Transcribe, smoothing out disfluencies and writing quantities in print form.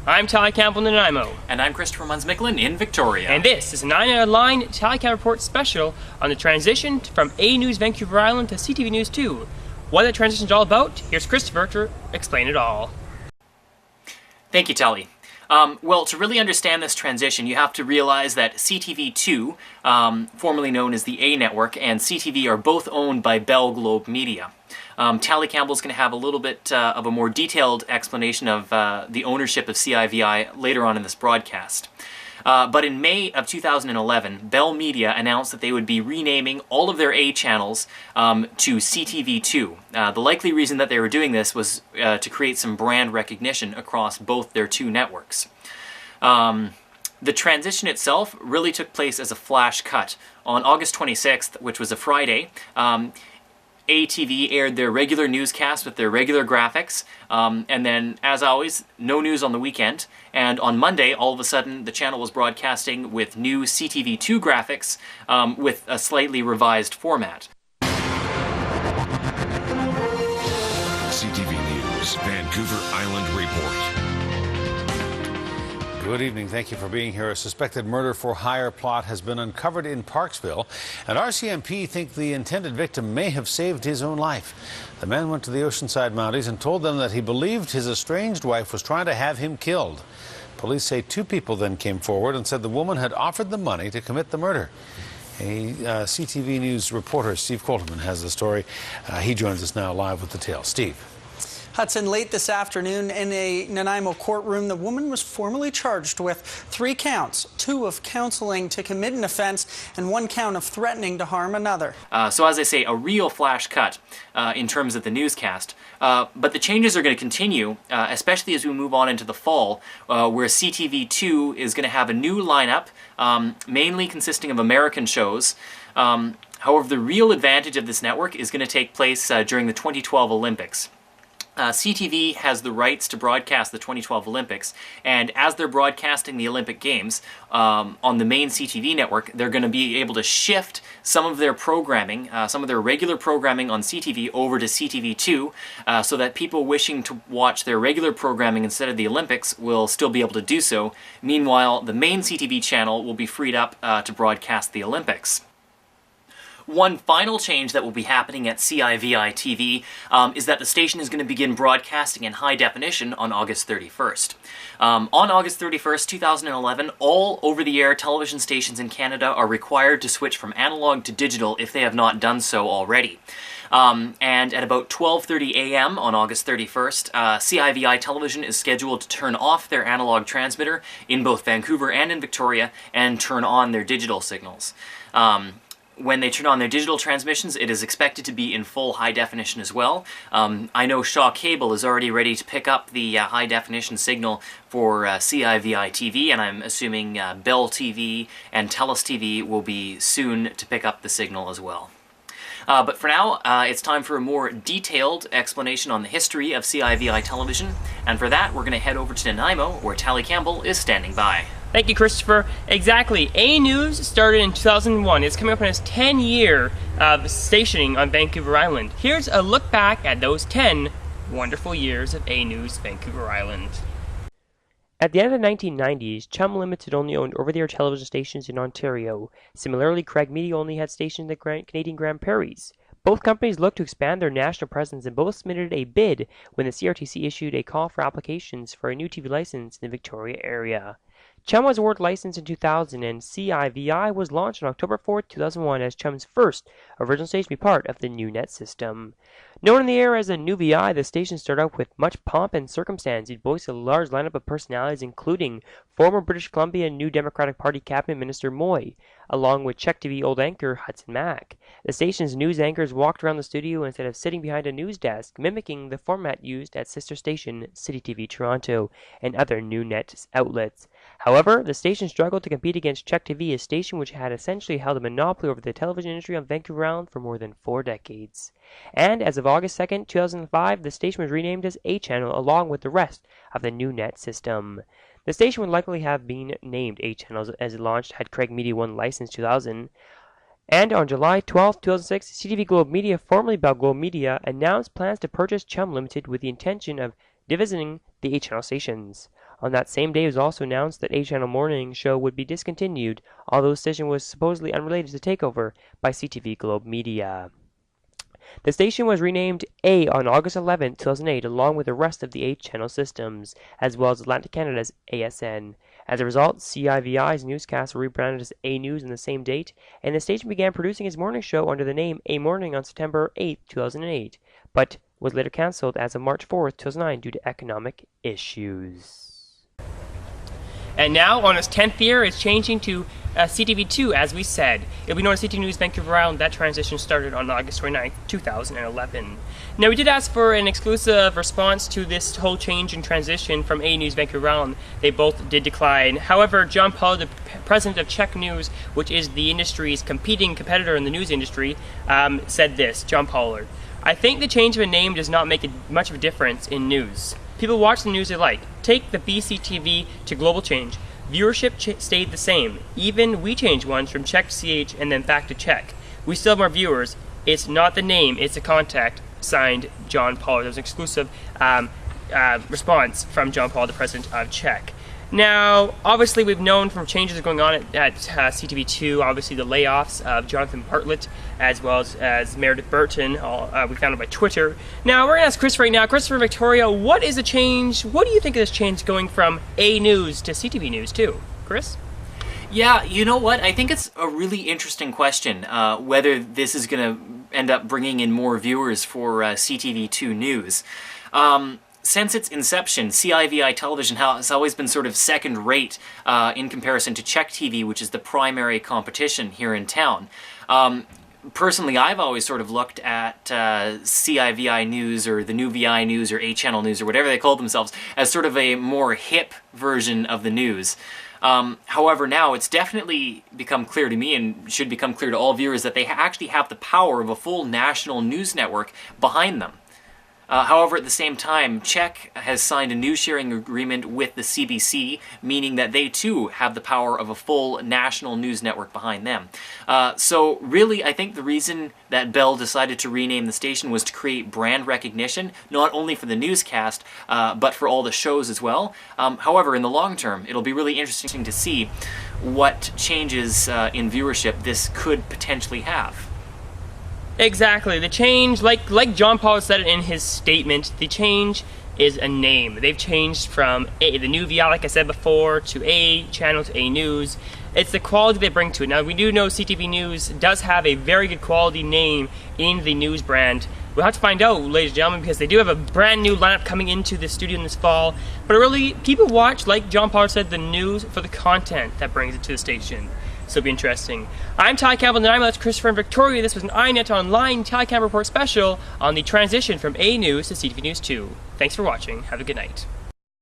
I'm Tali Campbell in Nanaimo. And I'm Christopher Munns-Micklin in Victoria. And this is an INET Online Tali Campbell Report special on the transition from A News Vancouver Island to CTV News 2. What that transition is all about, here's Christopher to explain it all. Thank you, Tali. Well, to really understand this transition, you have to realize that CTV2, formerly known as the A Network, and CTV are both owned by Bell Globe Media. Tali Campbell's going to have a little bit of a more detailed explanation of the ownership of CIVI later on in this broadcast. But in May of 2011, Bell Media announced that they would be renaming all of their A channels to CTV2. The likely reason that they were doing this was to create some brand recognition across both their two networks. The transition itself really took place as a flash cut. On August 26th, which was a Friday, ATV aired their regular newscast with their regular graphics, and then, as always, no news on the weekend. And on Monday, all of a sudden, the channel was broadcasting with new CTV2 graphics with a slightly revised format. CTV News, Vancouver Island Report. Good evening. Thank you for being here. A suspected murder-for-hire plot has been uncovered in Parksville, and RCMP think the intended victim may have saved his own life. The man went to the Oceanside Mounties and told them that he believed his estranged wife was trying to have him killed. Police say two people then came forward and said the woman had offered the money to commit the murder. A CTV News reporter, Steve Colterman, has the story. He joins us now live with details. Steve. Hudson, late this afternoon in a Nanaimo courtroom, the woman was formally charged with 3 counts, 2 of counseling to commit an offense and 1 count of threatening to harm another. So as I say, a real flash cut in terms of the newscast. But the changes are going to continue, especially as we move on into the fall, where CTV2 is going to have a new lineup, mainly consisting of American shows. However, the real advantage of this network is going to take place during the 2012 Olympics. CTV has the rights to broadcast the 2012 Olympics, and as they're broadcasting the Olympic Games on the main CTV network, they're going to be able to shift some of their programming, some of their regular programming on CTV over to CTV2, so that people wishing to watch their regular programming instead of the Olympics will still be able to do so. Meanwhile, the main CTV channel will be freed up to broadcast the Olympics. One final change that will be happening at CIVI TV is that the station is going to begin broadcasting in high definition on August 31st. On August 31st, 2011, all over-the-air television stations in Canada are required to switch from analog to digital if they have not done so already. And at about 12:30 a.m. on August 31st, CIVI Television is scheduled to turn off their analog transmitter in both Vancouver and in Victoria and turn on their digital signals. When they turn on their digital transmissions, it is expected to be in full high definition as well. I know Shaw Cable is already ready to pick up the high definition signal for CIVI TV, and I'm assuming Bell TV and TELUS TV will be soon to pick up the signal as well. But for now, it's time for a more detailed explanation on the history of CIVI television, and for that, we're going to head over to Nanaimo, where Tali Campbell is standing by. Thank you, Christopher. Exactly. A News started in 2001. It's coming up on its 10-year of stationing on Vancouver Island. Here's a look back at those 10 wonderful years of A News Vancouver Island. At the end of the 1990s, Chum Limited only owned over-the-air television stations in Ontario. Similarly, Craig Media only had stations in the Canadian Grand Prairies. Both companies looked to expand their national presence and both submitted a bid when the CRTC issued a call for applications for a new TV license in the Victoria area. Chum was awarded license in 2000, and CIVI was launched on October 4, 2001 as Chum's first original station to be part of the new net system. Known in the area as a new VI, the station started out with much pomp and circumstance. It boasts a large lineup of personalities, including former British Columbia New Democratic Party Cabinet Minister Moy, along with Czech TV old anchor Hudson Mack. The station's news anchors walked around the studio instead of sitting behind a news desk, mimicking the format used at sister station City TV Toronto and other new net outlets. However, the station struggled to compete against Czech TV, a station which had essentially held a monopoly over the television industry on Vancouver Island for more than 4 decades. And as of August 2, 2005, the station was renamed as A Channel along with the rest of the new net system. The station would likely have been named A Channel as it launched had Craig Media won license 2000. And on July 12, 2006, CTV Globe Media, formerly Bell Globe Media, announced plans to purchase Chum Limited with the intention of divisioning the A Channel stations. On that same day, it was also announced that A Channel Morning Show would be discontinued, although the station was supposedly unrelated to the takeover by CTV Globe Media. The station was renamed A on August 11, 2008, along with the rest of the A channel systems, as well as Atlantic Canada's ASN. As a result, CIVI's newscasts were rebranded as A News on the same date, and the station began producing its morning show under the name A Morning on September 8, 2008, but was later cancelled as of March 4, 2009 due to economic issues. And now, on its 10th year, it's changing to CTV2, as we said. It'll be known as CTV News Vancouver Island. That transition started on August 29, 2011. Now, we did ask for an exclusive response to this whole change and transition from A News Vancouver Island. They both did decline. However, John Pollard, the president of Czech News, which is the industry's competing competitor in the news industry, said this. John Pollard: "I think the change of a name does not make much of a difference in news. People watch the news they like. Take the BC TV to global change. Viewership stayed the same. Even we changed once from Czech to CH and then back to Czech. We still have more viewers. It's not the name, it's the contact." Signed, John Pollard. There was an exclusive response from John Pollard, the president of Czech. Now, obviously, we've known from changes going on at CTV2, obviously the layoffs of Jonathan Bartlett, as well as Meredith Burton. We found it by Twitter. Now, we're going to ask Chris right now. Christopher Victoria, what is the change? What do you think of this change going from A News to CTV News 2? Chris? Yeah, you know what? I think it's a really interesting question, whether this is going to end up bringing in more viewers for CTV2 News. Since its inception, CIVI Television has always been sort of second-rate in comparison to Czech TV, which is the primary competition here in town. Personally, I've always sort of looked at CIVI News or the new VI News or A Channel News or whatever they call themselves as sort of a more hip version of the news. However, now it's definitely become clear to me, and should become clear to all viewers, that they actually have the power of a full national news network behind them. However, at the same time, Czech has signed a news sharing agreement with the CBC, meaning that they too have the power of a full national news network behind them. So really, I think the reason that Bell decided to rename the station was to create brand recognition, not only for the newscast, but for all the shows as well. However, in the long term, it'll be really interesting to see what changes in viewership this could potentially have. Exactly. The change, like John Paul said it in his statement, the change is a name. They've changed from the new VI, like I said before, to A Channel to A News. It's the quality they bring to it. Now, we do know CTV News does have a very good quality name in the news brand. We'll have to find out, ladies and gentlemen, because they do have a brand new lineup coming into the studio this fall. But really, people watch, like John Paul said, the news for the content that brings it to the station. So it'll be interesting. I'm Tali Campbell, and that's Christopher and Victoria. This was an INET Online Tali Campbell Report special on the transition from A News to CTV News 2. Thanks for watching. Have a good night.